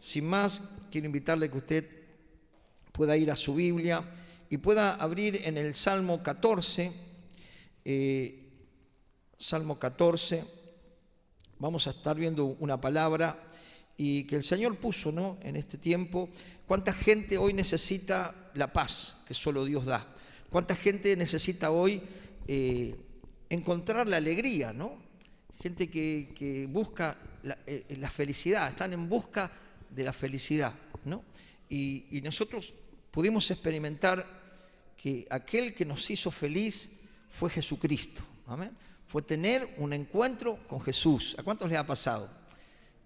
sin más, quiero invitarle a que usted pueda ir a su Biblia y pueda abrir en el Salmo 14. Salmo 14. Vamos a estar viendo una palabra y que el Señor puso, ¿no?, en este tiempo. ¿Cuánta gente hoy necesita la paz que solo Dios da? ¿Cuánta gente necesita hoy encontrar la alegría, ¿no? Gente que busca la felicidad, están en busca de la felicidad, ¿no? Y nosotros pudimos experimentar que aquel que nos hizo feliz fue Jesucristo. Amén. Fue tener un encuentro con Jesús. ¿A cuántos les ha pasado?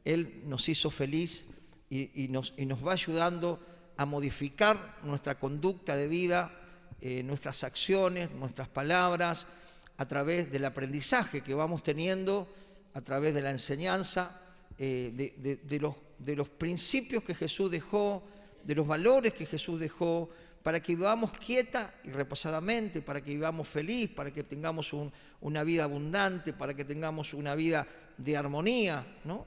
Él nos hizo feliz y nos va ayudando a modificar nuestra conducta de vida, nuestras acciones, nuestras palabras, a través del aprendizaje que vamos teniendo, a través de la enseñanza, de los principios que Jesús dejó, de los valores que Jesús dejó, para que vivamos quieta y reposadamente, para que vivamos feliz, para que tengamos una vida abundante, para que tengamos una vida de armonía, ¿no?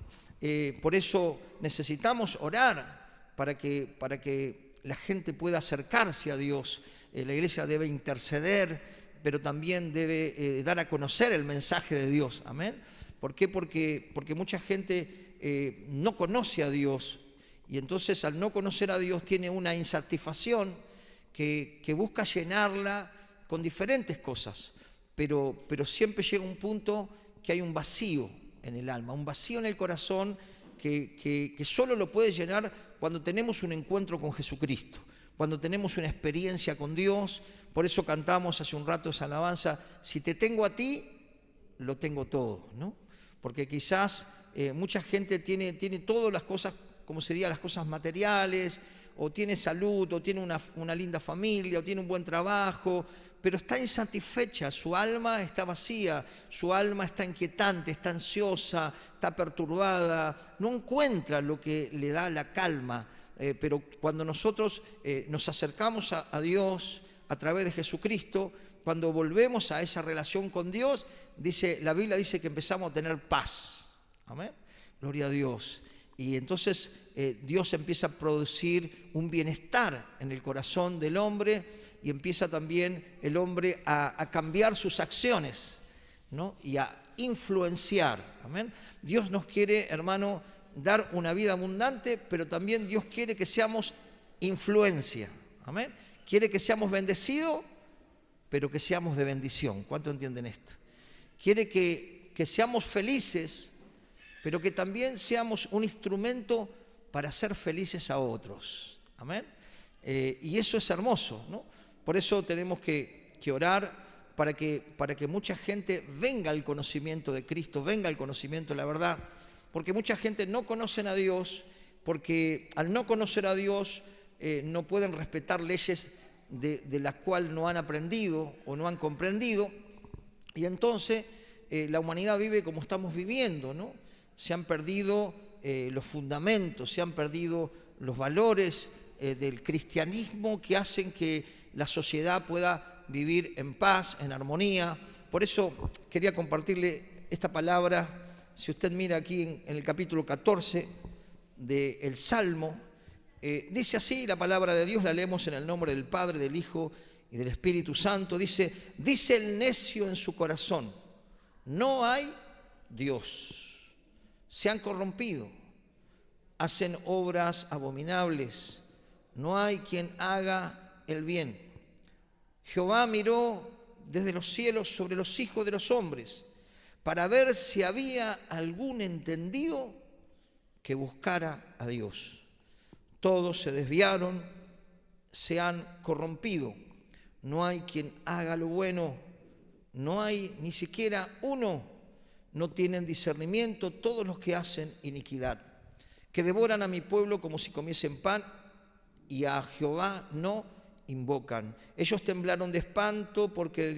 Por eso necesitamos orar para que la gente pueda acercarse a Dios. La iglesia debe interceder, pero también debe dar a conocer el mensaje de Dios. Amén. ¿Por qué? Porque mucha gente no conoce a Dios, y entonces al no conocer a Dios tiene una insatisfacción que busca llenarla con diferentes cosas, pero siempre llega un punto que hay un vacío en el alma, un vacío en el corazón que solo lo puede llenar cuando tenemos un encuentro con Jesucristo, cuando tenemos una experiencia con Dios. Por eso cantamos hace un rato esa alabanza: si te tengo a ti, lo tengo todo, ¿no? Porque quizás mucha gente tiene todas las cosas, como serían las cosas materiales, o tiene salud, o tiene una linda familia, o tiene un buen trabajo, pero está insatisfecha, su alma está vacía, su alma está inquietante, está ansiosa, está perturbada, no encuentra lo que le da la calma. Pero cuando nosotros nos acercamos a Dios a través de Jesucristo, cuando volvemos a esa relación con Dios, la Biblia dice que empezamos a tener paz. Amén. Gloria a Dios. Y entonces Dios empieza a producir un bienestar en el corazón del hombre, y empieza también el hombre a cambiar sus acciones, ¿no?, y a influenciar. Amén. Dios nos quiere, hermano, dar una vida abundante, pero también Dios quiere que seamos influencia. Amén. Quiere que seamos bendecidos, pero que seamos de bendición. ¿Cuánto entienden esto? Quiere que seamos felices, pero que también seamos un instrumento para hacer felices a otros. Amén. Y eso es hermoso, ¿no? Por eso tenemos que orar para que mucha gente venga al conocimiento de Cristo, venga al conocimiento de la verdad. Porque mucha gente no conoce a Dios, porque al no conocer a Dios no pueden respetar leyes de las cuales no han aprendido o no han comprendido. Y entonces la humanidad vive como estamos viviendo, ¿no? Se han perdido los fundamentos, se han perdido los valores del cristianismo que hacen que la sociedad pueda vivir en paz, en armonía. Por eso quería compartirle esta palabra. Si usted mira aquí en el capítulo 14 del Salmo, dice así la palabra de Dios, la leemos en el nombre del Padre, del Hijo y del Espíritu Santo. Dice el necio en su corazón: no hay Dios. Se han corrompido, hacen obras abominables, no hay quien haga el bien. Jehová miró desde los cielos sobre los hijos de los hombres, para ver si había algún entendido que buscara a Dios. Todos se desviaron, se han corrompido. No hay quien haga lo bueno, no hay ni siquiera uno. No tienen discernimiento todos los que hacen iniquidad, que devoran a mi pueblo como si comiesen pan, y a Jehová no invocan. Ellos temblaron de espanto porque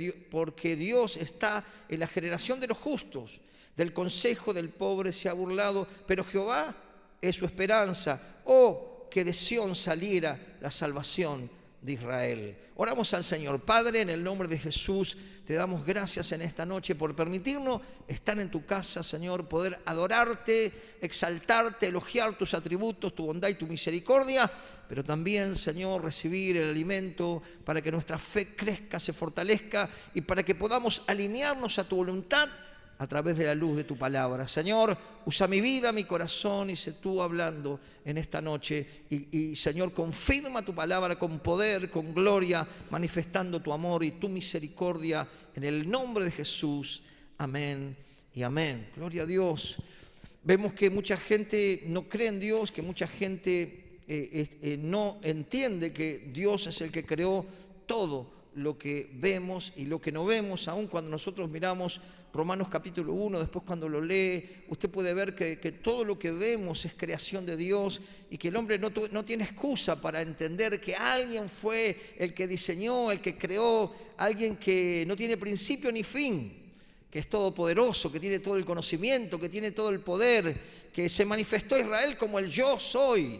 Dios está en la generación de los justos. Del consejo del pobre se ha burlado, pero Jehová es su esperanza. Oh, que de Sión saliera la salvación, de Israel. Oramos al Señor. Padre, en el nombre de Jesús, te damos gracias en esta noche por permitirnos estar en tu casa, Señor, poder adorarte, exaltarte, elogiar tus atributos, tu bondad y tu misericordia, pero también, Señor, recibir el alimento para que nuestra fe crezca, se fortalezca y para que podamos alinearnos a tu voluntad a través de la luz de tu palabra. Señor, usa mi vida, mi corazón y sé tú hablando en esta noche. Y Señor, confirma tu palabra con poder, con gloria, manifestando tu amor y tu misericordia en el nombre de Jesús. Amén y amén. Gloria a Dios. Vemos que mucha gente no cree en Dios, que mucha gente no entiende que Dios es el que creó todo lo que vemos y lo que no vemos. Aun cuando nosotros miramos Romanos capítulo 1, después cuando lo lee, usted puede ver que todo lo que vemos es creación de Dios y que el hombre no tiene excusa para entender que alguien fue el que diseñó, el que creó, alguien que no tiene principio ni fin, que es todopoderoso, que tiene todo el conocimiento, que tiene todo el poder, que se manifestó a Israel como el yo soy.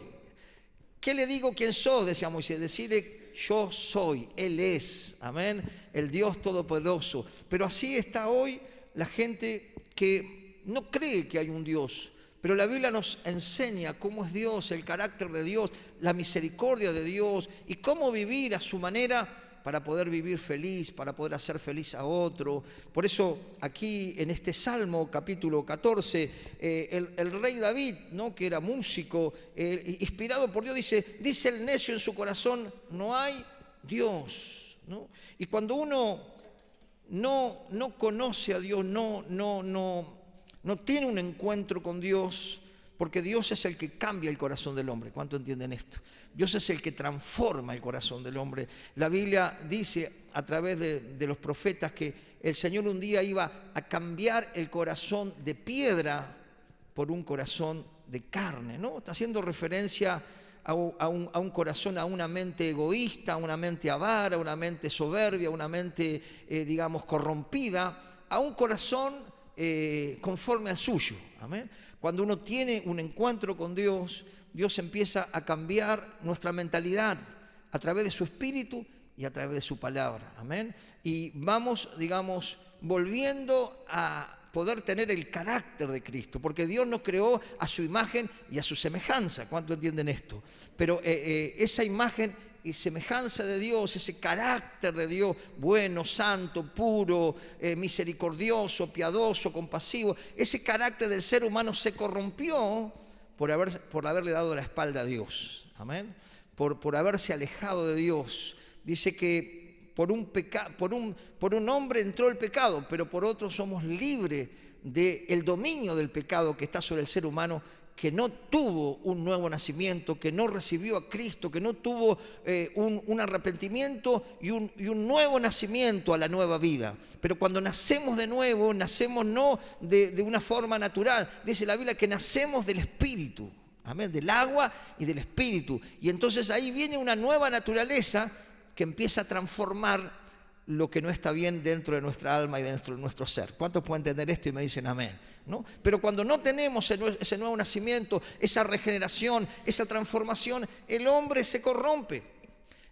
¿Qué le digo quién sos? Decía Moisés, decirle yo soy, Él es, amén, el Dios todopoderoso. Pero así está hoy la gente que no cree que hay un Dios, pero la Biblia nos enseña cómo es Dios, el carácter de Dios, la misericordia de Dios y cómo vivir a su manera para poder vivir feliz, para poder hacer feliz a otro. Por eso aquí en este Salmo capítulo 14, el rey David, ¿no?, que era músico, inspirado por Dios, dice el necio en su corazón, no hay Dios, ¿no? Y cuando uno no conoce a Dios, no tiene un encuentro con Dios, porque Dios es el que cambia el corazón del hombre. ¿Cuánto entienden esto? Dios es el que transforma el corazón del hombre. La Biblia dice a través de los profetas que el Señor un día iba a cambiar el corazón de piedra por un corazón de carne, ¿no? Está haciendo referencia a un corazón, a una mente egoísta, a una mente avara, a una mente soberbia, a una mente, digamos, corrompida, a un corazón conforme al suyo. Amén. Cuando uno tiene un encuentro con Dios, Dios empieza a cambiar nuestra mentalidad a través de su Espíritu y a través de su palabra. Amén. Y vamos, digamos, volviendo a poder tener el carácter de Cristo, porque Dios nos creó a su imagen y a su semejanza. ¿Cuánto entienden esto? Pero esa imagen y semejanza de Dios, ese carácter de Dios, bueno, santo, puro, misericordioso, piadoso, compasivo, ese carácter del ser humano se corrompió por haberle dado la espalda a Dios. Amén. Por haberse alejado de Dios. Dice que por un hombre entró el pecado, pero por otro somos libres del dominio del pecado que está sobre el ser humano, que no tuvo un nuevo nacimiento, que no recibió a Cristo, que no tuvo un arrepentimiento y un nuevo nacimiento a la nueva vida. Pero cuando nacemos de nuevo, nacemos no de una forma natural. Dice la Biblia que nacemos del Espíritu, amén, del agua y del Espíritu. Y entonces ahí viene una nueva naturaleza que empieza a transformar lo que no está bien dentro de nuestra alma y dentro de nuestro ser. ¿Cuántos pueden entender esto y me dicen amén? ¿No? Pero cuando no tenemos ese nuevo nacimiento, esa regeneración, esa transformación, el hombre se corrompe.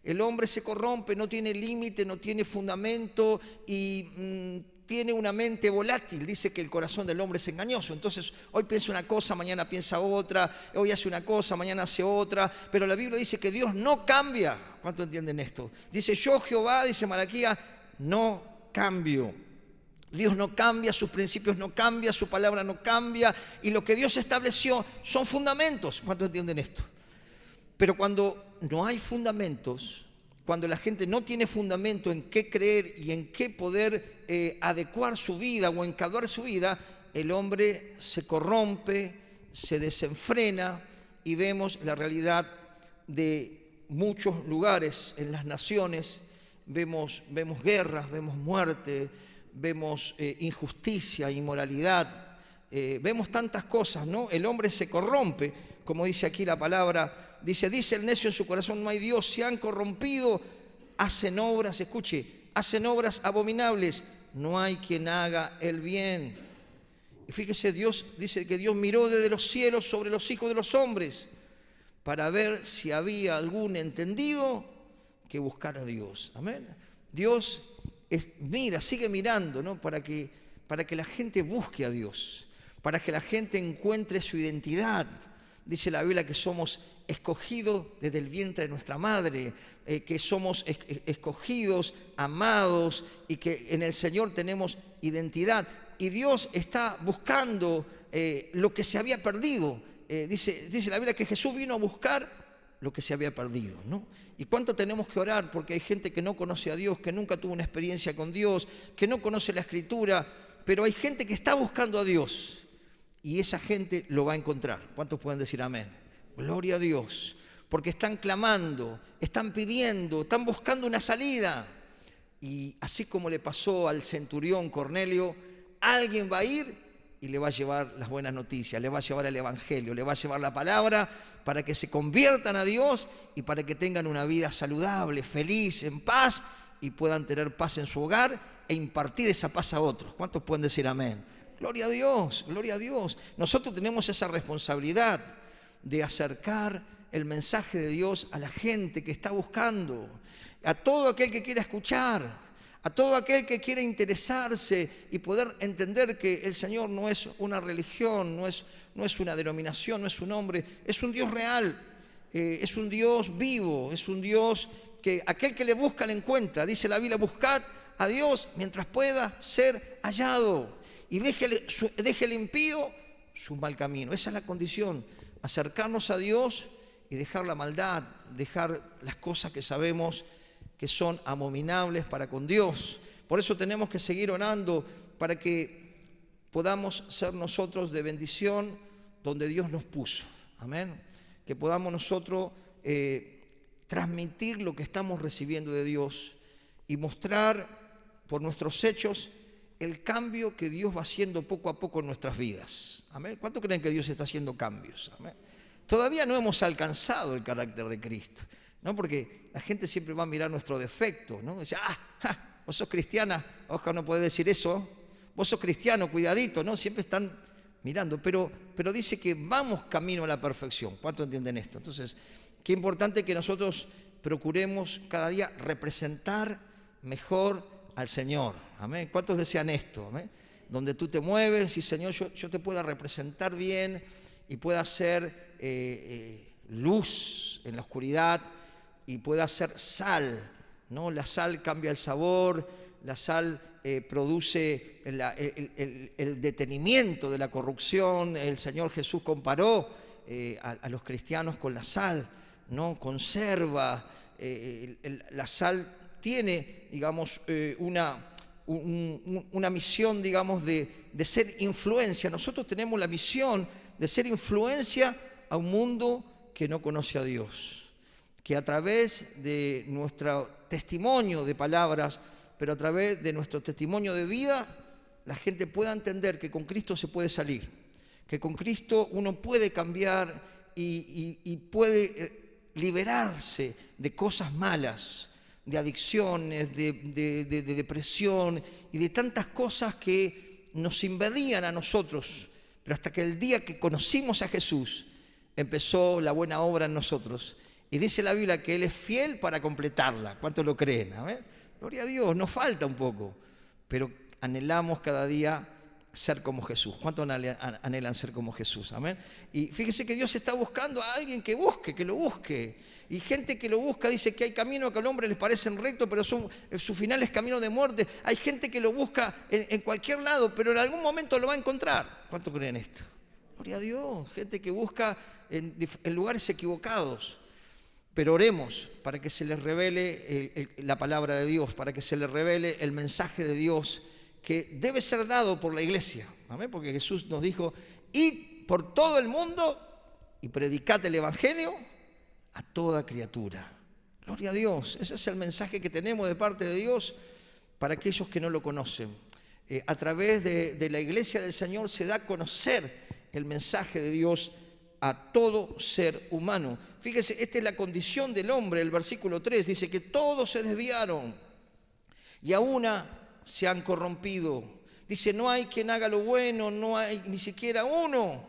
El hombre se corrompe, no tiene límite, no tiene fundamento y tiene una mente volátil. Dice que el corazón del hombre es engañoso. Entonces, hoy piensa una cosa, mañana piensa otra, hoy hace una cosa, mañana hace otra. Pero la Biblia dice que Dios no cambia. ¿Cuánto entienden esto? Dice, yo Jehová, dice Malaquías, no cambio. Dios no cambia, sus principios no cambian, su palabra no cambia. Y lo que Dios estableció son fundamentos. ¿Cuánto entienden esto? Pero cuando no hay fundamentos, cuando la gente no tiene fundamento en qué creer y en qué poder adecuar su vida o encauzar su vida, el hombre se corrompe, se desenfrena y vemos la realidad de muchos lugares en las naciones. Vemos guerras, vemos muerte, vemos injusticia, inmoralidad, vemos tantas cosas, ¿no? El hombre se corrompe, como dice aquí la palabra. Dice el necio en su corazón, no hay Dios, se han corrompido, hacen obras, escuche, hacen obras abominables, no hay quien haga el bien. Y fíjese, Dios dice que Dios miró desde los cielos sobre los hijos de los hombres para ver si había algún entendido que buscar a Dios. Amén. Dios mira, sigue mirando, ¿no? Para que la gente busque a Dios, para que la gente encuentre su identidad. Dice la Biblia que somos escogidos desde el vientre de nuestra madre, que somos escogidos, amados, y que en el Señor tenemos identidad. Y Dios está buscando lo que se había perdido. Dice la Biblia que Jesús vino a buscar lo que se había perdido, ¿no? ¿Y cuánto tenemos que orar? Porque hay gente que no conoce a Dios, que nunca tuvo una experiencia con Dios, que no conoce la Escritura, pero hay gente que está buscando a Dios y esa gente lo va a encontrar. ¿Cuántos pueden decir amén? Gloria a Dios, porque están clamando, están pidiendo, están buscando una salida. Y así como le pasó al centurión Cornelio, alguien va a ir y le va a llevar las buenas noticias, le va a llevar el Evangelio, le va a llevar la palabra para que se conviertan a Dios y para que tengan una vida saludable, feliz, en paz y puedan tener paz en su hogar e impartir esa paz a otros. ¿Cuántos pueden decir amén? Gloria a Dios, gloria a Dios. Nosotros tenemos esa responsabilidad de acercar el mensaje de Dios a la gente que está buscando, a todo aquel que quiera escuchar, a todo aquel que quiere interesarse y poder entender que el Señor no es una religión, no es una denominación, no es un hombre, es un Dios real, es un Dios vivo, es un Dios que aquel que le busca le encuentra. Dice la Biblia, buscad a Dios mientras pueda ser hallado y deje el impío su mal camino. Esa es la condición, acercarnos a Dios y dejar la maldad, dejar las cosas que sabemos que son abominables para con Dios. Por eso tenemos que seguir orando para que podamos ser nosotros de bendición donde Dios nos puso. Amén. Que podamos nosotros transmitir lo que estamos recibiendo de Dios y mostrar por nuestros hechos el cambio que Dios va haciendo poco a poco en nuestras vidas. Amén. ¿Cuánto creen que Dios está haciendo cambios? Amén. Todavía no hemos alcanzado el carácter de Cristo, ¿no? Porque la gente siempre va a mirar nuestro defecto, ¿no? Dice, vos sos cristiana, ojalá no podés decir eso, vos sos cristiano, cuidadito, ¿no? Siempre están mirando, pero dice que vamos camino a la perfección. ¿Cuánto entienden esto? Entonces, qué importante que nosotros procuremos cada día representar mejor al Señor. Amén. ¿Cuántos desean esto? Amén. Donde tú te mueves y Señor, yo te pueda representar bien y pueda ser luz en la oscuridad y pueda ser sal, ¿no? La sal cambia el sabor, la sal produce el detenimiento de la corrupción. El Señor Jesús comparó a los cristianos con la sal, ¿no? Conserva, la sal tiene, digamos, una misión, digamos, de ser influencia. Nosotros tenemos la misión de ser influencia a un mundo que no conoce a Dios. Que a través de nuestro testimonio de palabras, pero a través de nuestro testimonio de vida, la gente pueda entender que con Cristo se puede salir, que con Cristo uno puede cambiar y puede liberarse de cosas malas, de adicciones, de depresión y de tantas cosas que nos invadían a nosotros. Pero hasta que el día que conocimos a Jesús, empezó la buena obra en nosotros. Y dice la Biblia que Él es fiel para completarla. ¿Cuántos lo creen? ¿Amén? Gloria a Dios, nos falta un poco, pero anhelamos cada día ser como Jesús. ¿Cuántos anhelan ser como Jesús? Amén. Y fíjese que Dios está buscando a alguien que busque, que lo busque. Y gente que lo busca dice que hay caminos que al hombre les parecen rectos, pero su final es camino de muerte. Hay gente que lo busca en cualquier lado, pero en algún momento lo va a encontrar. ¿Cuántos creen esto? Gloria a Dios. Gente que busca en lugares equivocados. Pero oremos para que se les revele la palabra de Dios, para que se les revele el mensaje de Dios que debe ser dado por la iglesia. ¿Amén? Porque Jesús nos dijo, id por todo el mundo y predicad el evangelio a toda criatura. Gloria a Dios. Ese es el mensaje que tenemos de parte de Dios para aquellos que no lo conocen. A través de la iglesia del Señor se da a conocer el mensaje de Dios a todo ser humano. Fíjese, esta es la condición del hombre. El versículo 3 dice que todos se desviaron y a una se han corrompido. Dice, no hay quien haga lo bueno, no hay ni siquiera uno.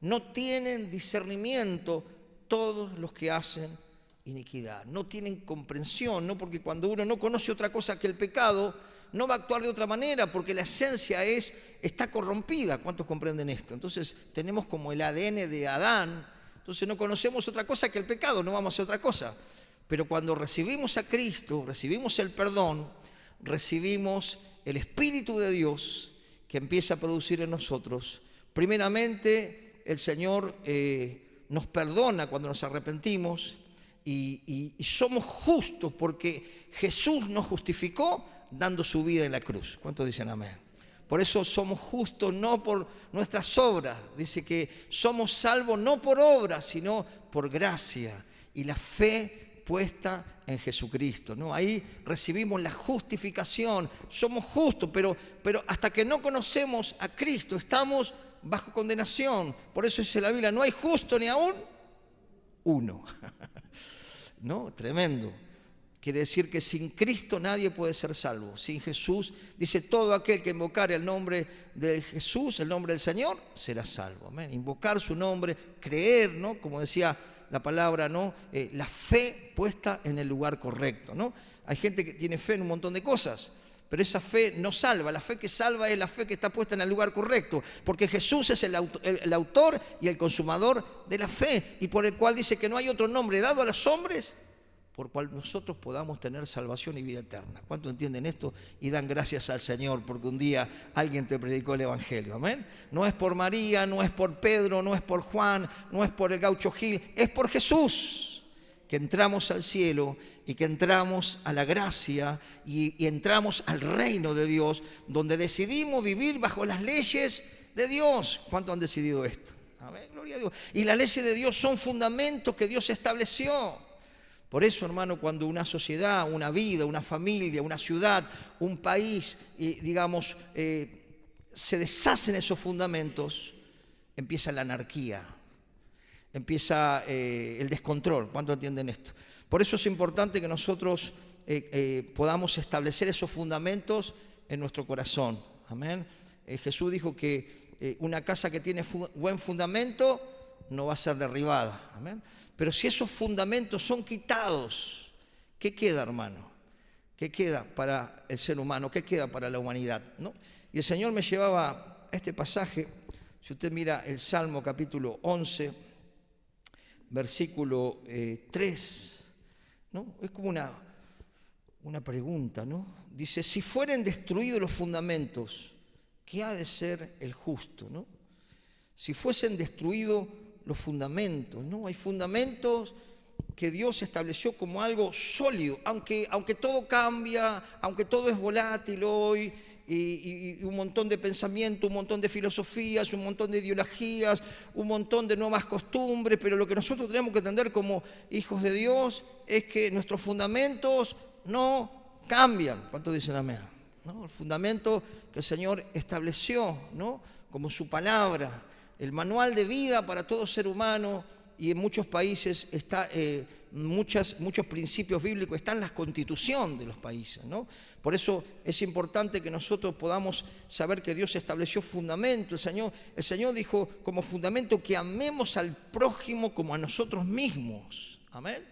No tienen discernimiento todos los que hacen iniquidad. No tienen comprensión, ¿no? Porque cuando uno no conoce otra cosa que el pecado, no va a actuar de otra manera, porque la esencia está corrompida. ¿Cuántos comprenden esto? Entonces tenemos como el ADN de Adán, entonces no conocemos otra cosa que el pecado, no vamos a hacer otra cosa. Pero cuando recibimos a Cristo, recibimos el perdón, recibimos el Espíritu de Dios que empieza a producir en nosotros. Primeramente, el Señor nos perdona cuando nos arrepentimos y somos justos porque Jesús nos justificó dando su vida en la cruz. ¿Cuántos dicen amén? Por eso somos justos no por nuestras obras. Dice que somos salvos no por obras, sino por gracia y la fe puesta en Jesucristo, ¿no? Ahí recibimos la justificación. Somos justos, pero hasta que no conocemos a Cristo estamos bajo condenación. Por eso dice la Biblia, no hay justo ni aún uno. ¿No? Tremendo. Quiere decir que sin Cristo nadie puede ser salvo. Sin Jesús, dice, todo aquel que invocare el nombre de Jesús, el nombre del Señor, será salvo. Amén. Invocar su nombre, creer, ¿no? Como decía la palabra, ¿no? La fe puesta en el lugar correcto, ¿no? Hay gente que tiene fe en un montón de cosas, pero esa fe no salva. La fe que salva es la fe que está puesta en el lugar correcto, porque Jesús es el autor y el consumador de la fe, y por el cual dice que no hay otro nombre dado a los hombres por cual nosotros podamos tener salvación y vida eterna. ¿Cuántos entienden esto? Y dan gracias al Señor porque un día alguien te predicó el Evangelio. Amén. No es por María, no es por Pedro, no es por Juan, no es por el gaucho Gil, es por Jesús que entramos al cielo y que entramos a la gracia y entramos al reino de Dios, donde decidimos vivir bajo las leyes de Dios. ¿Cuántos han decidido esto? Amén, gloria a Dios. Y las leyes de Dios son fundamentos que Dios estableció. Por eso, hermano, cuando una sociedad, una vida, una familia, una ciudad, un país, digamos, se deshacen esos fundamentos, empieza la anarquía, empieza el descontrol. ¿Cuántos entienden esto? Por eso es importante que nosotros podamos establecer esos fundamentos en nuestro corazón. Amén. Jesús dijo que una casa que tiene buen fundamento no va a ser derribada. Amén. Pero si esos fundamentos son quitados, ¿qué queda, hermano? ¿Qué queda para el ser humano? ¿Qué queda para la humanidad? ¿No? Y el Señor me llevaba a este pasaje. Si usted mira el Salmo capítulo 11, versículo 3, ¿no? Es como una pregunta, ¿no? Dice, si fueren destruidos los fundamentos, ¿qué ha de ser el justo, no? Si fuesen destruidos los fundamentos, ¿no? Hay fundamentos que Dios estableció como algo sólido, aunque todo cambia, aunque todo es volátil hoy, y un montón de pensamiento, un montón de filosofías, un montón de ideologías, un montón de nuevas costumbres, pero lo que nosotros tenemos que entender como hijos de Dios es que nuestros fundamentos no cambian. ¿Cuántos dicen amén? ¿No? El fundamento que el Señor estableció, ¿no? Como su palabra, el manual de vida para todo ser humano, y en muchos países está muchos principios bíblicos, están en la constitución de los países, ¿no? Por eso es importante que nosotros podamos saber que Dios estableció fundamento. El Señor dijo como fundamento que amemos al prójimo como a nosotros mismos. Amén.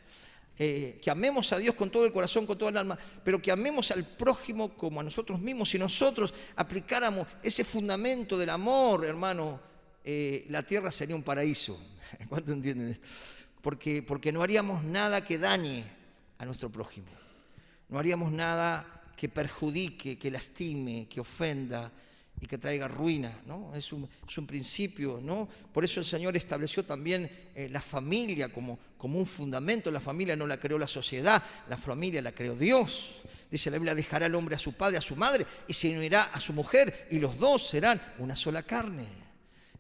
Que amemos a Dios con todo el corazón, con toda el alma, pero que amemos al prójimo como a nosotros mismos. Si nosotros aplicáramos ese fundamento del amor, hermano, la tierra sería un paraíso. ¿Cuánto entienden esto? Porque no haríamos nada que dañe a nuestro prójimo. No haríamos nada que perjudique, que lastime, que ofenda y que traiga ruina, ¿no? Es un principio, ¿no? Por eso el Señor estableció también la familia como un fundamento. La familia no la creó la sociedad, la familia la creó Dios. Dice la Biblia, dejará el hombre a su padre, a su madre, y se unirá a su mujer, y los dos serán una sola carne.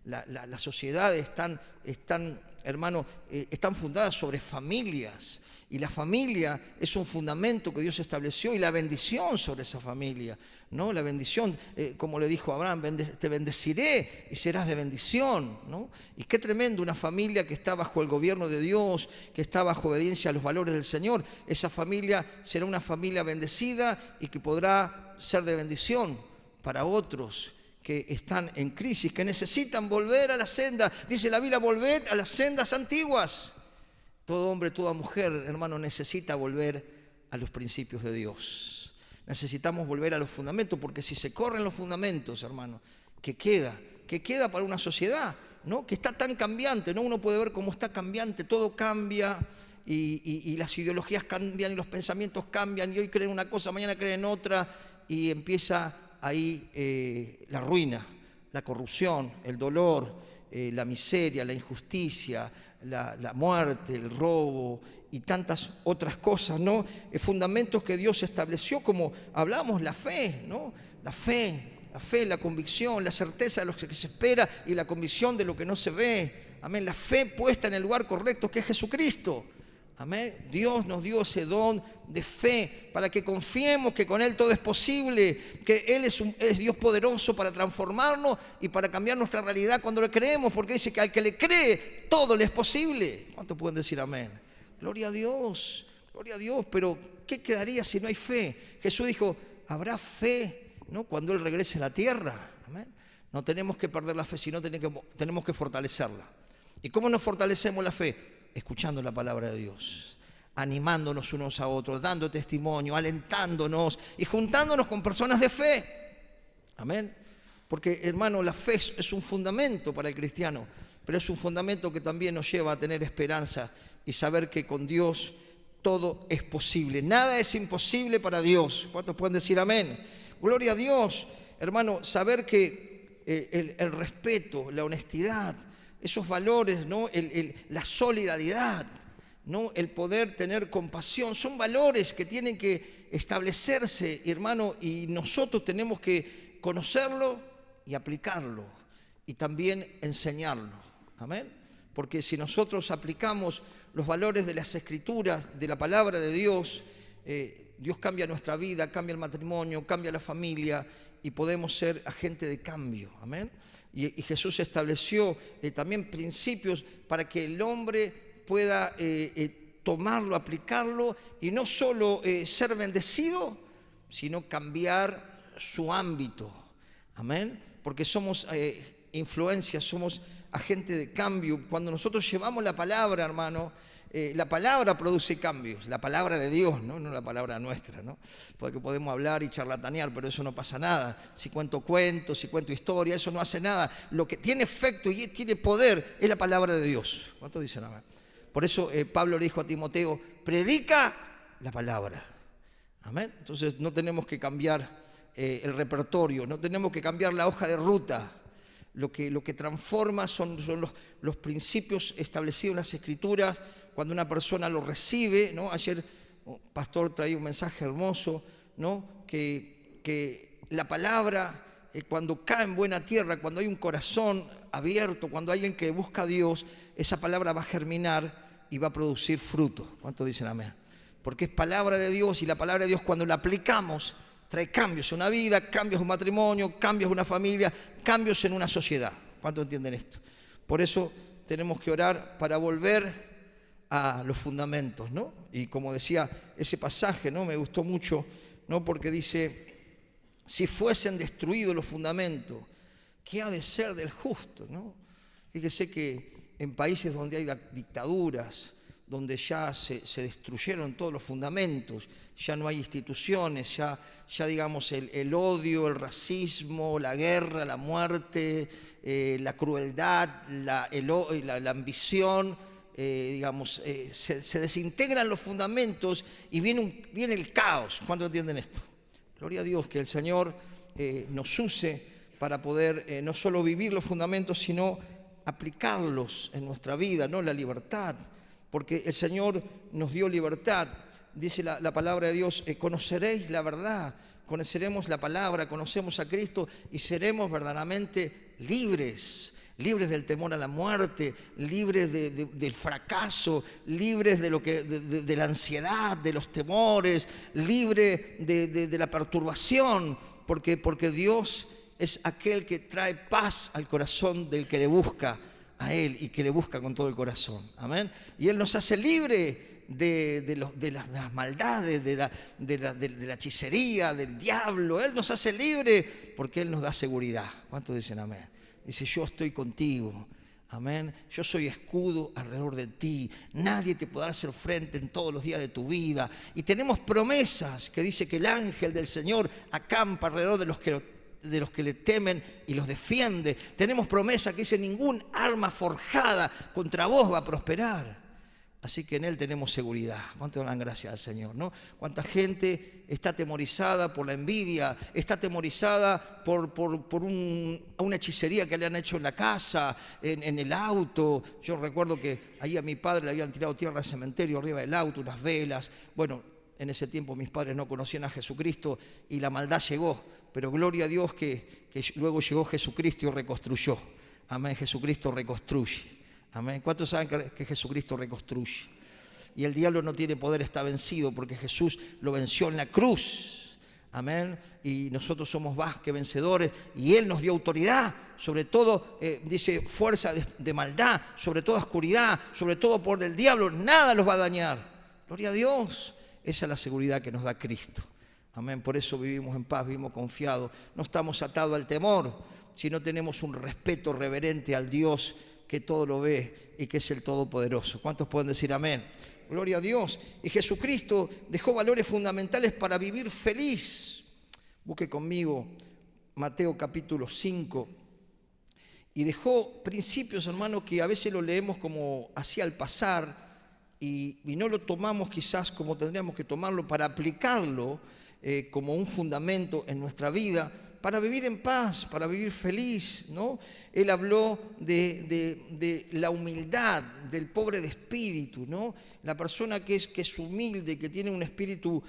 Las sociedades están, hermano, están fundadas sobre familias. Y la familia es un fundamento que Dios estableció, y la bendición sobre esa familia, ¿no? La bendición, como le dijo a Abraham, te bendeciré y serás de bendición, ¿no? Y qué tremendo una familia que está bajo el gobierno de Dios, que está bajo obediencia a los valores del Señor. Esa familia será una familia bendecida y que podrá ser de bendición para otros que están en crisis, que necesitan volver a la senda. Dice la Biblia, volved a las sendas antiguas. Todo hombre, toda mujer, hermano, necesita volver a los principios de Dios. Necesitamos volver a los fundamentos, porque si se corren los fundamentos, hermano, ¿qué queda? ¿Qué queda para una sociedad, ¿no?, que está tan cambiante, ¿no? Uno puede ver cómo está cambiante, todo cambia y las ideologías cambian y los pensamientos cambian, y hoy creen una cosa, mañana creen otra, y empieza ahí la ruina, la corrupción, el dolor, la miseria, la injusticia, la muerte, el robo y tantas otras cosas, ¿no? Fundamentos que Dios estableció, como hablamos, la fe, ¿no? La fe, la convicción, la certeza de lo que se espera y la convicción de lo que no se ve. Amén. La fe puesta en el lugar correcto, que es Jesucristo. Amén. Dios nos dio ese don de fe para que confiemos que con Él todo es posible, que Él es Dios poderoso para transformarnos y para cambiar nuestra realidad cuando le creemos, porque dice que al que le cree todo le es posible. ¿Cuántos pueden decir amén? Gloria a Dios, pero ¿qué quedaría si no hay fe? Jesús dijo, habrá fe, ¿no?, cuando Él regrese a la tierra. Amén. No tenemos que perder la fe, sino tenemos que fortalecerla. ¿Y cómo nos fortalecemos la fe? Escuchando la palabra de Dios, animándonos unos a otros, dando testimonio, alentándonos y juntándonos con personas de fe. Amén. Porque, hermano, la fe es un fundamento para el cristiano, pero es un fundamento que también nos lleva a tener esperanza y saber que con Dios todo es posible. Nada es imposible para Dios. ¿Cuántos pueden decir amén? Gloria a Dios. Hermano, saber que el respeto, la honestidad, esos valores, ¿no?, la solidaridad, ¿no?, el poder tener compasión, son valores que tienen que establecerse, hermano, y nosotros tenemos que conocerlo y aplicarlo y también enseñarlo. Amén. Porque si nosotros aplicamos los valores de las Escrituras, de la palabra de Dios, Dios cambia nuestra vida, cambia el matrimonio, cambia la familia y podemos ser agente de cambio. Amén. Y Jesús estableció también principios para que el hombre pueda tomarlo, aplicarlo y no solo ser bendecido, sino cambiar su ámbito. Amén. Porque somos influencias, somos agentes de cambio. Cuando nosotros llevamos la palabra, hermano, la palabra produce cambios, la palabra de Dios, no la palabra nuestra, ¿no? Porque podemos hablar y charlatanear, pero eso no pasa nada. Si cuento cuentos, si cuento historia, eso no hace nada. Lo que tiene efecto y tiene poder es la palabra de Dios. ¿Cuántos dicen amén? Por eso Pablo le dijo a Timoteo, predica la palabra. Amén. Entonces no tenemos que cambiar el repertorio, no tenemos que cambiar la hoja de ruta. Lo que transforma son los principios establecidos en las Escrituras. Cuando una persona lo recibe, ¿no? Ayer pastor traía un mensaje hermoso, ¿no?, que la palabra, cuando cae en buena tierra, cuando hay un corazón abierto, cuando hay alguien que busca a Dios, esa palabra va a germinar y va a producir fruto. ¿Cuántos dicen amén? Porque es palabra de Dios, y la palabra de Dios, cuando la aplicamos, trae cambios en una vida, cambios en un matrimonio, cambios en una familia, cambios en una sociedad. ¿Cuántos entienden esto? Por eso tenemos que orar para volver a los fundamentos, ¿no? Y como decía ese pasaje, ¿no?, me gustó mucho, ¿no?, porque dice, si fuesen destruidos los fundamentos, ¿qué ha de ser del justo, ¿no? Fíjese que en países donde hay dictaduras, donde ya se destruyeron todos los fundamentos, ya no hay instituciones, ya digamos el odio, el racismo, la guerra, la muerte, la crueldad, la ambición, se desintegran los fundamentos y viene el caos. ¿Cuántos entienden esto? Gloria a Dios, que el Señor nos use para poder no solo vivir los fundamentos, sino aplicarlos en nuestra vida, ¿no? La libertad, porque el Señor nos dio libertad. Dice la palabra de Dios, conoceréis la verdad, conoceremos la palabra, conocemos a Cristo y seremos verdaderamente libres del temor a la muerte, libres del fracaso, libres de la ansiedad, de los temores, libres de la perturbación, porque Dios es aquel que trae paz al corazón del que le busca a Él y que le busca con todo el corazón. Amén. Y Él nos hace libre de las maldades, de la hechicería, del diablo. Él nos hace libre porque Él nos da seguridad. ¿Cuántos dicen amén? Dice, yo estoy contigo. Amén. Yo soy escudo alrededor de ti. Nadie te podrá hacer frente en todos los días de tu vida. Y tenemos promesas que dice que el ángel del Señor acampa alrededor de los que le temen y los defiende. Tenemos promesas que dice ningún arma forjada contra vos va a prosperar. Así que en Él tenemos seguridad. ¿Cuánto dan gracias al Señor, no? ¿Cuánta gente está atemorizada por la envidia? Está atemorizada por una hechicería que le han hecho en la casa, en el auto. Yo recuerdo que ahí a mi padre le habían tirado tierra al cementerio arriba del auto, unas velas. Bueno, en ese tiempo mis padres no conocían a Jesucristo y la maldad llegó. Pero gloria a Dios que luego llegó Jesucristo y reconstruyó. Amén, Jesucristo reconstruye. Amén. ¿Cuántos saben que Jesucristo reconstruye? Y el diablo no tiene poder, está vencido porque Jesús lo venció en la cruz. Amén. Y nosotros somos más que vencedores y Él nos dio autoridad sobre todo, dice, fuerza de maldad, sobre toda oscuridad, sobre todo poder del diablo. Nada los va a dañar. Gloria a Dios. Esa es la seguridad que nos da Cristo. Amén. Por eso vivimos en paz, vivimos confiados. No estamos atados al temor, sino tenemos un respeto reverente al Dios que todo lo ve y que es el Todopoderoso. ¿Cuántos pueden decir amén? Gloria a Dios. Y Jesucristo dejó valores fundamentales para vivir feliz. Busque conmigo Mateo capítulo 5. Y dejó principios, hermano, que a veces lo leemos como así al pasar y no lo tomamos quizás como tendríamos que tomarlo para aplicarlo como un fundamento en nuestra vida, para vivir en paz, para vivir feliz, ¿no? Él habló de la humildad del pobre de espíritu, ¿no? La persona que es humilde, que tiene un espíritu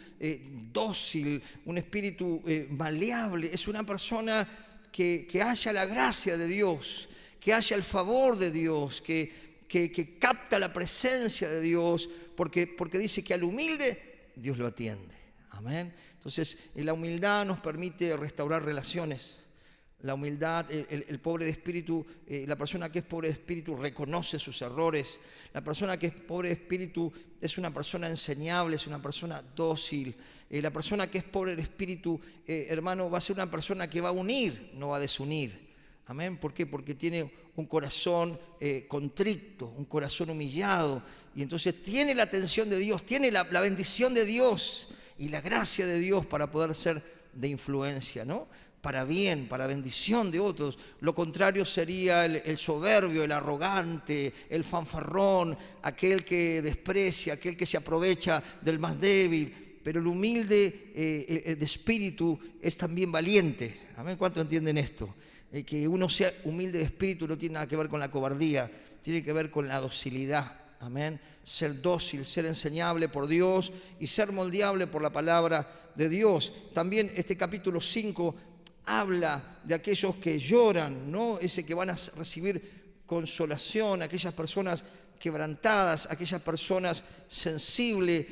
dócil, un espíritu maleable, es una persona que haya la gracia de Dios, que haya el favor de Dios, que capta la presencia de Dios, porque dice que al humilde Dios lo atiende. Amén. Entonces, la humildad nos permite restaurar relaciones. La humildad, el pobre de espíritu, la persona que es pobre de espíritu reconoce sus errores. La persona que es pobre de espíritu es una persona enseñable, es una persona dócil. La persona que es pobre de espíritu, hermano, va a ser una persona que va a unir, no va a desunir. Amén. ¿Por qué? Porque tiene un corazón contrito, un corazón humillado. Y entonces tiene la atención de Dios, tiene la bendición de Dios y la gracia de Dios para poder ser de influencia, ¿no? Para bien, para bendición de otros. Lo contrario sería el soberbio, el arrogante, el fanfarrón, aquel que desprecia, aquel que se aprovecha del más débil. Pero el humilde de espíritu es también valiente. ¿Amén? ¿Cuántos entienden esto? Que uno sea humilde de espíritu no tiene nada que ver con la cobardía, tiene que ver con la docilidad. Amén. Ser dócil, ser enseñable por Dios y ser moldeable por la palabra de Dios. También este capítulo 5 habla de aquellos que lloran, ¿no? Ese que van a recibir consolación, aquellas personas quebrantadas, aquellas personas sensibles,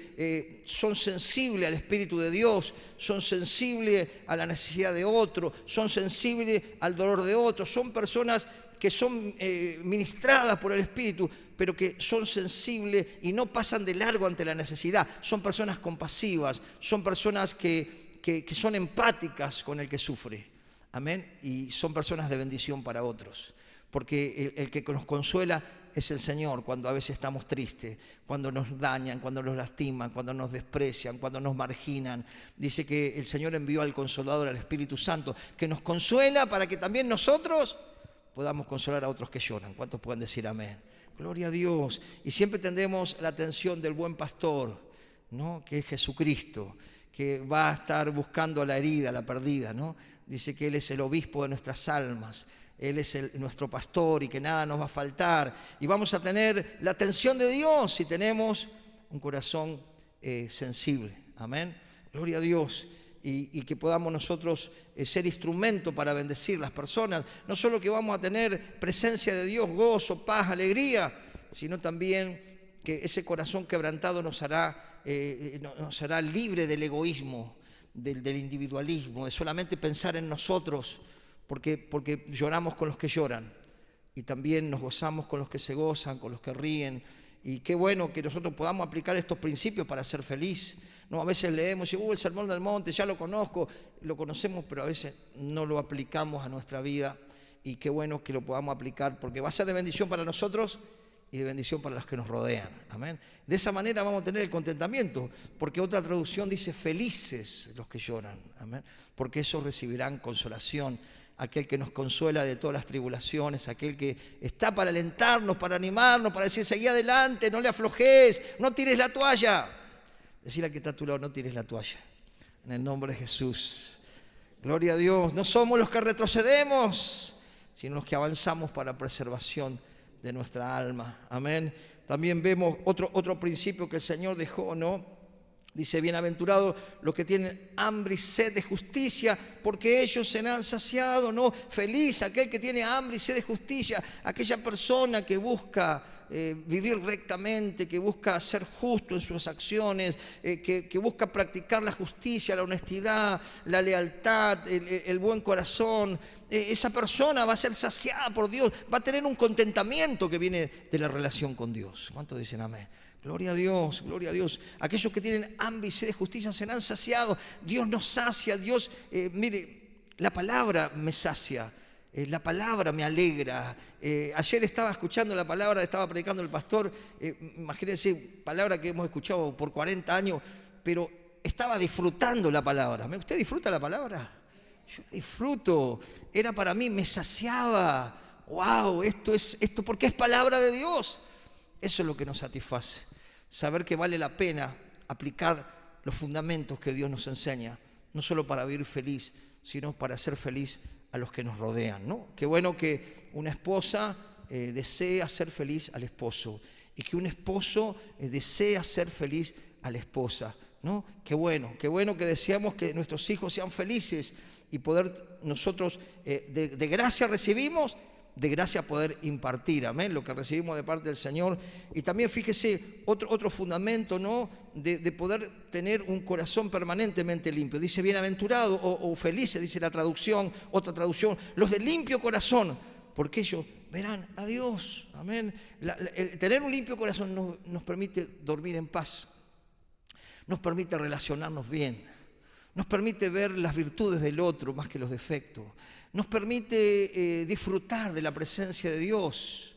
son sensibles al Espíritu de Dios, son sensibles a la necesidad de otro, son sensibles al dolor de otro, son personas que son ministradas por el Espíritu, pero que son sensibles y no pasan de largo ante la necesidad. Son personas compasivas, son personas que son empáticas con el que sufre. Amén. Y son personas de bendición para otros. Porque el que nos consuela es el Señor cuando a veces estamos tristes, cuando nos dañan, cuando nos lastiman, cuando nos desprecian, cuando nos marginan. Dice que el Señor envió al Consolador, al Espíritu Santo, que nos consuela para que también nosotros podamos consolar a otros que lloran. ¿Cuántos pueden decir amén? Gloria a Dios. Y siempre tendremos la atención del buen pastor, ¿no? Que es Jesucristo, que va a estar buscando a la herida, a la perdida, ¿no? Dice que Él es el obispo de nuestras almas. Él es nuestro pastor y que nada nos va a faltar. Y vamos a tener la atención de Dios si tenemos un corazón sensible. Amén. Gloria a Dios. Y que podamos nosotros ser instrumento para bendecir las personas. No solo que vamos a tener presencia de Dios, gozo, paz, alegría, sino también que ese corazón quebrantado nos hará libre del egoísmo, del individualismo, de solamente pensar en nosotros, porque lloramos con los que lloran y también nos gozamos con los que se gozan, con los que ríen. Y qué bueno que nosotros podamos aplicar estos principios para ser feliz. No, a veces leemos y el Sermón del Monte, ya lo conozco, lo conocemos, pero a veces no lo aplicamos a nuestra vida y qué bueno que lo podamos aplicar, porque va a ser de bendición para nosotros y de bendición para los que nos rodean. Amén. De esa manera vamos a tener el contentamiento, porque otra traducción dice felices los que lloran. Amén. Porque esos recibirán consolación. Aquel que nos consuela de todas las tribulaciones, aquel que está para alentarnos, para animarnos, para decir, seguí adelante, no le aflojes, no tires la toalla. Decirle al que está a tu lado, no tires la toalla. En el nombre de Jesús. Gloria a Dios. No somos los que retrocedemos, sino los que avanzamos para la preservación de nuestra alma. Amén. También vemos otro principio que el Señor dejó, ¿no? Dice, bienaventurados los que tienen hambre y sed de justicia, porque ellos serán saciados, ¿no? Feliz aquel que tiene hambre y sed de justicia, aquella persona que busca vivir rectamente, que busca ser justo en sus acciones, que busca practicar la justicia, la honestidad, la lealtad, el buen corazón. Esa persona va a ser saciada por Dios, va a tener un contentamiento que viene de la relación con Dios. ¿Cuántos dicen amén? Gloria a Dios, gloria a Dios. Aquellos que tienen hambre y sed de justicia serán saciados. Dios nos sacia, Dios, mire, la palabra me sacia, la palabra me alegra. Ayer estaba escuchando la palabra, estaba predicando el pastor, imagínense, palabra que hemos escuchado por 40 años, pero estaba disfrutando la palabra. ¿Usted disfruta la palabra? Yo disfruto, era para mí, me saciaba. ¡Wow! Esto porque es palabra de Dios. Eso es lo que nos satisface. Saber que vale la pena aplicar los fundamentos que Dios nos enseña, no solo para vivir feliz, sino para hacer feliz a los que nos rodean, ¿no? Qué bueno que una esposa desee hacer feliz al esposo y que un esposo desee hacer feliz a la esposa, ¿no? Qué bueno que deseamos que nuestros hijos sean felices y poder nosotros de gracia recibimos, de gracia poder impartir, amén, lo que recibimos de parte del Señor. Y también fíjese otro fundamento, ¿no? De poder tener un corazón permanentemente limpio. Dice bienaventurado o felices, dice la traducción, otra traducción, los de limpio corazón, porque ellos verán a Dios, amén. El tener un limpio corazón nos permite dormir en paz, nos permite relacionarnos bien, nos permite ver las virtudes del otro más que los defectos, nos permite disfrutar de la presencia de Dios,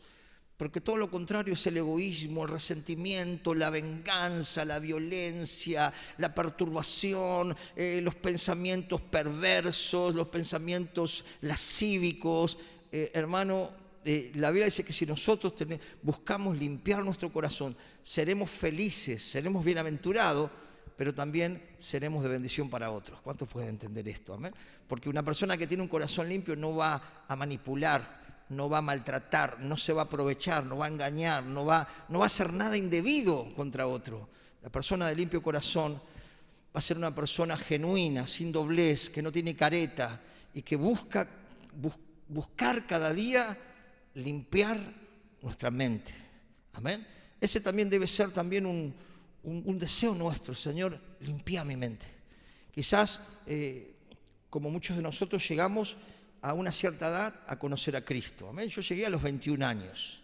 porque todo lo contrario es el egoísmo, el resentimiento, la venganza, la violencia, la perturbación, los pensamientos perversos, los pensamientos lascívicos. Hermano, la Biblia dice que si nosotros buscamos limpiar nuestro corazón, seremos felices, seremos bienaventurados, pero también seremos de bendición para otros. ¿Cuántos pueden entender esto? Amén. Porque una persona que tiene un corazón limpio no va a manipular, no va a maltratar, no se va a aprovechar, no va a engañar, no va a hacer nada indebido contra otro. La persona de limpio corazón va a ser una persona genuina, sin doblez, que no tiene careta y que buscar cada día limpiar nuestra mente. Amén. Ese también debe ser también un deseo nuestro. Señor, limpia mi mente. Quizás, como muchos de nosotros llegamos a una cierta edad a conocer a Cristo. Amén. Yo llegué a los 21 años,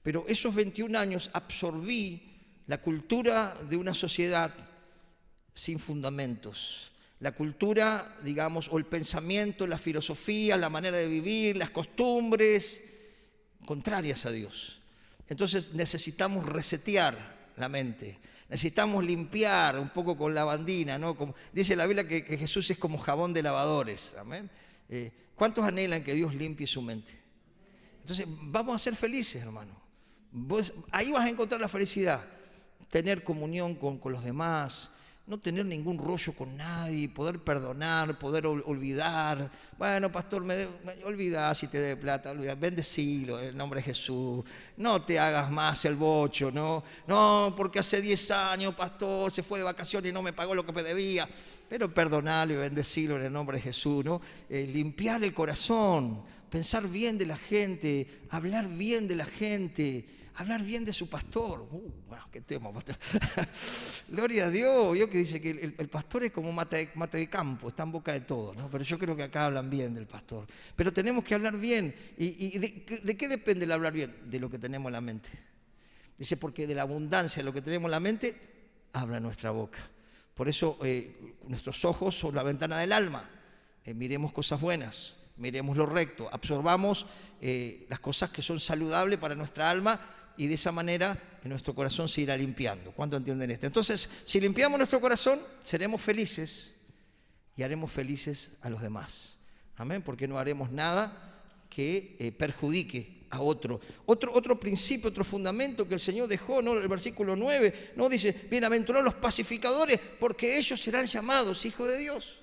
pero esos 21 años absorbí la cultura de una sociedad sin fundamentos. La cultura, digamos, o el pensamiento, la filosofía, la manera de vivir, las costumbres contrarias a Dios. Entonces necesitamos resetear la mente. Necesitamos limpiar un poco con lavandina, ¿no? Como dice la Biblia que Jesús es como jabón de lavadores. Amén. ¿Cuántos anhelan que Dios limpie su mente? Entonces vamos a ser felices, hermano. Ahí vas a encontrar la felicidad. Tener comunión con los demás, no tener ningún rollo con nadie, poder perdonar, poder olvidar. Bueno, pastor, olvidá si te dé plata, olvidá, bendecilo en el nombre de Jesús. No te hagas más el bocho, ¿no? No, porque hace 10 años, pastor, se fue de vacaciones y no me pagó lo que me debía. Pero perdonarlo y bendecirlo en el nombre de Jesús, ¿no? Limpiar el corazón, pensar bien de la gente, hablar bien de la gente. Hablar bien de su pastor. Bueno, qué tema, pastor. Gloria a Dios. Yo que dice que el pastor es como mate de campo, está en boca de todos, ¿no? Pero yo creo que acá hablan bien del pastor. Pero tenemos que hablar bien. ¿Y de qué depende el hablar bien? De lo que tenemos en la mente. Dice, porque de la abundancia de lo que tenemos en la mente, habla nuestra boca. Por eso nuestros ojos son la ventana del alma. Miremos cosas buenas. miremos lo recto, absorbamos las cosas que son saludables para nuestra alma y de esa manera nuestro corazón se irá limpiando. ¿Cuánto entienden esto? Entonces, si limpiamos nuestro corazón, seremos felices y haremos felices a los demás. Amén, porque no haremos nada que perjudique a otro. Otro principio, otro fundamento que el Señor dejó, ¿no? El versículo 9, ¿no? Dice, bienaventurados los pacificadores, porque ellos serán llamados hijos de Dios.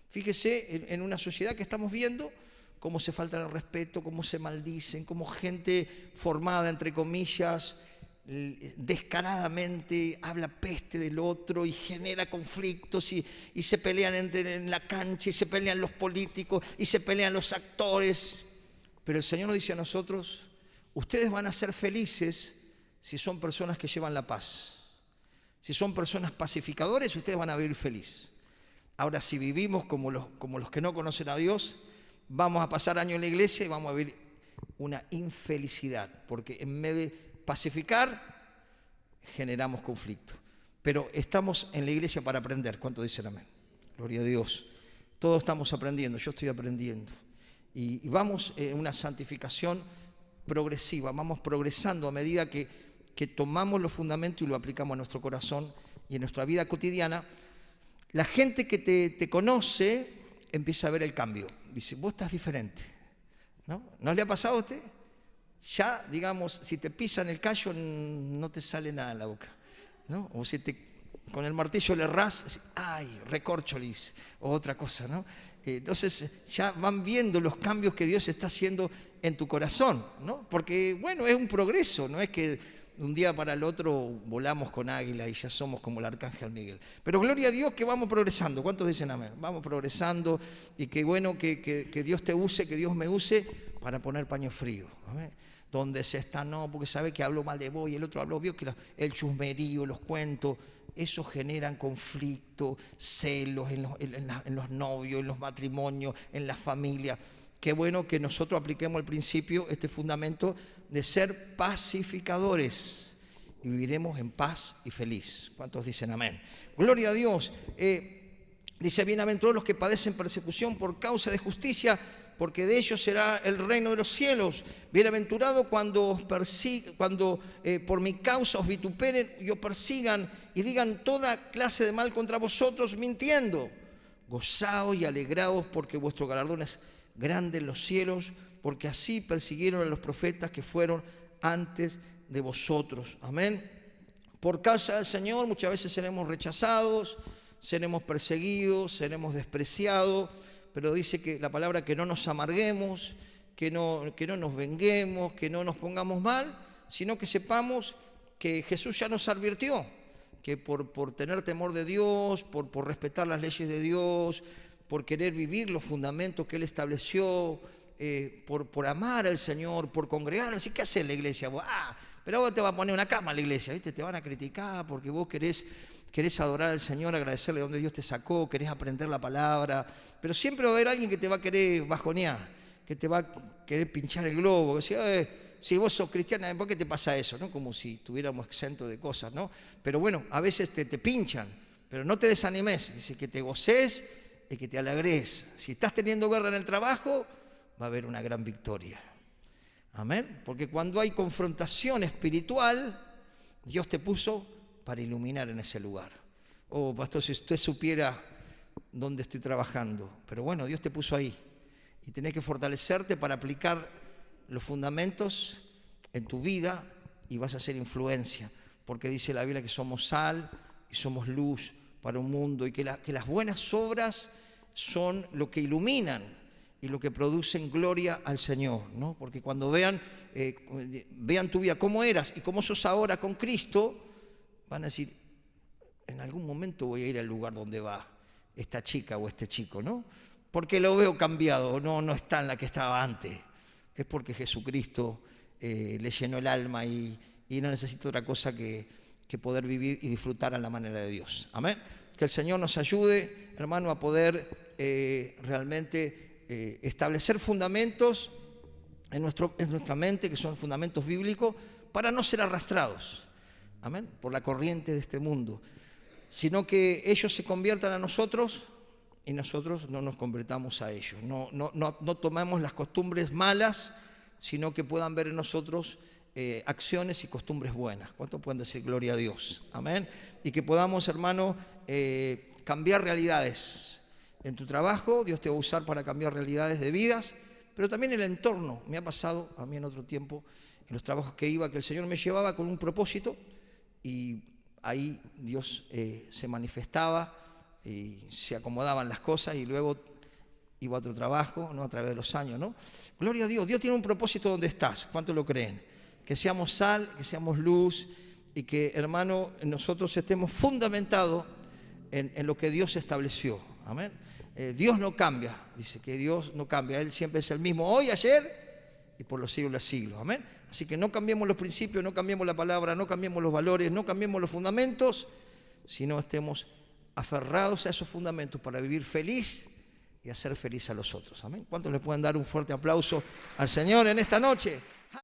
Fíjese en una sociedad que estamos viendo cómo se falta el respeto, cómo se maldicen, cómo gente formada, entre comillas, descaradamente habla peste del otro y genera conflictos y se pelean en la cancha y se pelean los políticos y se pelean los actores. Pero el Señor nos dice a nosotros, ustedes van a ser felices si son personas que llevan la paz. Si son personas pacificadores, ustedes van a vivir feliz. Ahora, si vivimos como los que no conocen a Dios, vamos a pasar años en la iglesia y vamos a vivir una infelicidad, porque en vez de pacificar, generamos conflicto. Pero estamos en la iglesia para aprender. ¿Cuánto dicen amén? Gloria a Dios. Todos estamos aprendiendo, yo estoy aprendiendo. Y vamos en una santificación progresiva, vamos progresando a medida que tomamos los fundamentos y lo aplicamos a nuestro corazón y en nuestra vida cotidiana. La gente que te conoce empieza a ver el cambio. Dice, vos estás diferente, ¿no? ¿No le ha pasado a usted? Ya, digamos, si te pisan el callo no te sale nada en la boca, ¿no? O si con el martillo le ras, ¡ay, recorcholis! O otra cosa, ¿no? Entonces ya van viendo los cambios que Dios está haciendo en tu corazón, ¿no? Porque, bueno, es un progreso, no es que de un día para el otro volamos con águila y ya somos como el arcángel Miguel. Pero gloria a Dios que vamos progresando. ¿Cuántos dicen amén? Vamos progresando y qué bueno que Dios te use, que Dios me use para poner paño frío. Amén. Donde se está, no, porque sabe que hablo mal de vos y el otro habló, vio que el chusmerío, los cuentos, eso generan conflicto, celos en los novios, en los matrimonios, en la familia. Qué bueno que nosotros apliquemos el principio, este fundamento de ser pacificadores y viviremos en paz y feliz. ¿Cuántos dicen amén? Gloria a Dios. Dice, bienaventurados los que padecen persecución por causa de justicia, porque de ellos será el reino de los cielos. Bienaventurado cuando por mi causa os vituperen y os persigan y digan toda clase de mal contra vosotros mintiendo. Gozaos y alegraos porque vuestro galardón es grande en los cielos, porque así persiguieron a los profetas que fueron antes de vosotros. Amén. Por causa del Señor muchas veces seremos rechazados, seremos perseguidos, seremos despreciados, pero dice que la palabra que no nos amarguemos, que no nos venguemos, que no nos pongamos mal, sino que sepamos que Jesús ya nos advirtió, que por tener temor de Dios, por respetar las leyes de Dios, por querer vivir los fundamentos que Él estableció, por amar al Señor, por congregar. Así que hace la iglesia, pero vos te vas a poner una cama a la iglesia, ¿viste? Te van a criticar porque vos querés adorar al Señor, agradecerle de donde Dios te sacó, querés aprender la palabra, pero siempre va a haber alguien que te va a querer bajonear, que te va a querer pinchar el globo, que decía, si vos sos cristiana, ¿por qué te pasa eso? ¿No? Como si estuviéramos exentos de cosas, ¿no? Pero bueno, a veces te pinchan, pero no te desanimes, dice que te goces y que te alegres. Si estás teniendo guerra en el trabajo, va a haber una gran victoria. Amén. Porque cuando hay confrontación espiritual, Dios te puso para iluminar en ese lugar. Oh, pastor, si usted supiera dónde estoy trabajando. Pero bueno, Dios te puso ahí. Y tenés que fortalecerte para aplicar los fundamentos en tu vida y vas a hacer influencia. Porque dice la Biblia que somos sal y somos luz para un mundo y que las buenas obras son lo que iluminan y lo que producen gloria al Señor, ¿no? Porque cuando vean tu vida cómo eras y cómo sos ahora con Cristo, van a decir, en algún momento voy a ir al lugar donde va esta chica o este chico, ¿no? Porque lo veo cambiado, no está en la que estaba antes. Es porque Jesucristo le llenó el alma y no necesita otra cosa que poder vivir y disfrutar a la manera de Dios. Amén. Que el Señor nos ayude, hermano, a poder realmente establecer fundamentos en nuestra mente, que son fundamentos bíblicos, para no ser arrastrados, por la corriente de este mundo, sino que ellos se conviertan a nosotros y nosotros no nos convertamos a ellos. No tomemos las costumbres malas, sino que puedan ver en nosotros acciones y costumbres buenas. ¿Cuánto pueden decir gloria a Dios? Amén. Y que podamos, hermano, cambiar realidades. En tu trabajo, Dios te va a usar para cambiar realidades de vidas, pero también el entorno. Me ha pasado a mí en otro tiempo, en los trabajos que iba, que el Señor me llevaba con un propósito y ahí Dios se manifestaba y se acomodaban las cosas y luego iba a otro trabajo, ¿no? A través de los años, ¿no? Gloria a Dios, Dios tiene un propósito donde estás. ¿Cuánto lo creen? Que seamos sal, que seamos luz y que, hermano, nosotros estemos fundamentados en lo que Dios estableció. Amén. Dios no cambia, dice que Dios no cambia, Él siempre es el mismo hoy, ayer y por los siglos de los siglos. Amén. Así que no cambiemos los principios, no cambiemos la palabra, no cambiemos los valores, no cambiemos los fundamentos, sino estemos aferrados a esos fundamentos para vivir feliz y hacer feliz a los otros. Amén. ¿Cuántos le pueden dar un fuerte aplauso al Señor en esta noche?